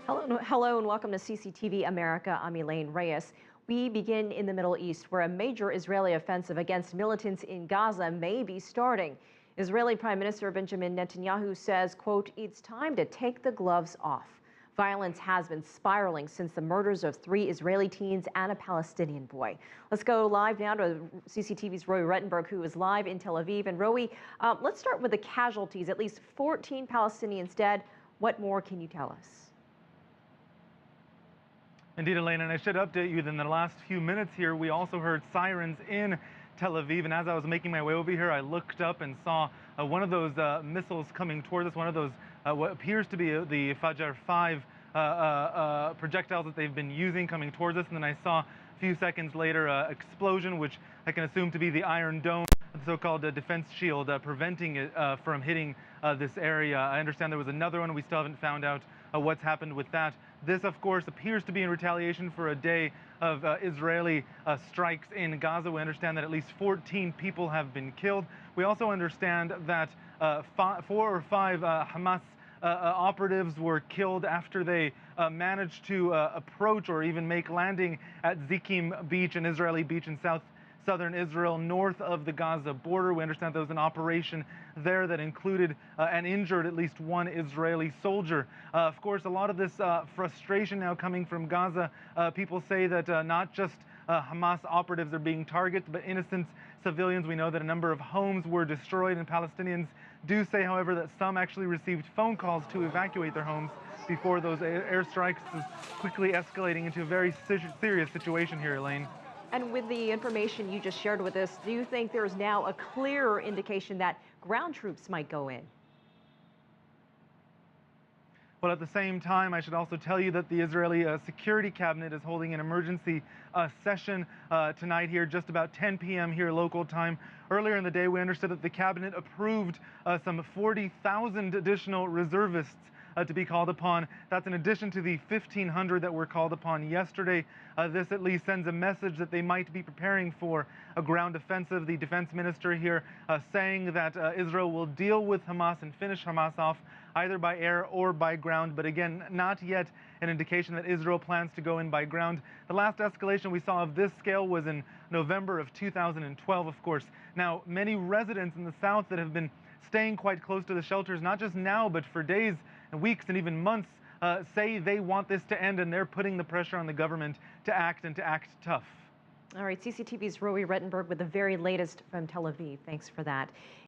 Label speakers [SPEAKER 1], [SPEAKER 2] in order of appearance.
[SPEAKER 1] Hello, and welcome to CCTV America. I'm Elaine Reyes. We begin in the Middle East, where a major Israeli offensive against militants in Gaza may be starting. Israeli Prime Minister Benjamin Netanyahu says, quote, "It's time to take the gloves off." Violence has been spiraling since the murders of 3 Israeli teens and a Palestinian boy. Let's go live now to CCTV's Roy Rettenberg, who is live in Tel Aviv. And Roy, let's start with the casualties. At least 14 Palestinians dead. What more can you tell us?
[SPEAKER 2] Indeed, Elaine, and I should update you that in the last few minutes here, we also heard sirens in Tel Aviv. And as I was making my way over here, I looked up and saw one of those missiles coming towards us, one of those what appears to be the Fajr 5 projectiles that they've been using coming towards us. And then I saw a few seconds later explosion, which I can assume to be the Iron Dome, the so-called defense shield, preventing it from hitting this area. I understand there was another one. We still haven't found out what's happened with that. This, of course, appears to be in retaliation for a day of Israeli strikes in Gaza. We understand that at least 14 people have been killed. We also understand that 4 or 5 Hamas operatives were killed after they managed to approach or even make landing at Zikim Beach, an Israeli beach in southern Israel, north of the Gaza border. We understand there was an operation there that included and injured at least 1 Israeli soldier. Of course, a lot of this frustration now coming from Gaza. People say that not just Hamas operatives are being targeted, but innocent civilians. We know that a number of homes were destroyed, and Palestinians do say, however, that some actually received phone calls to evacuate their homes before those airstrikes, is quickly escalating into a very serious situation here, Elaine.
[SPEAKER 1] And with the information you just shared with us, do you think there's now a clearer indication that ground troops might go in?
[SPEAKER 2] Well, at the same time, I should also tell you that the Israeli Security Cabinet is holding an emergency session tonight here, just about 10 p.m. here local time. Earlier in the day, we understood that the cabinet approved some 40,000 additional reservists to be called upon. That's in addition to the 1,500 that were called upon yesterday. This at least sends a message that they might be preparing for a ground offensive. The defense minister here saying that Israel will deal with Hamas and finish Hamas off either by air or by ground, but again, not yet an indication that Israel plans to go in by ground. The last escalation we saw of this scale was in November of 2012, of course. Now, many residents in the south that have been staying quite close to the shelters, not just now, but for days and weeks and even months, say they want this to end, and they're putting the pressure on the government to act and to act tough.
[SPEAKER 1] All right, CCTV's Roy Rettenberg with the very latest from Tel Aviv. Thanks for that.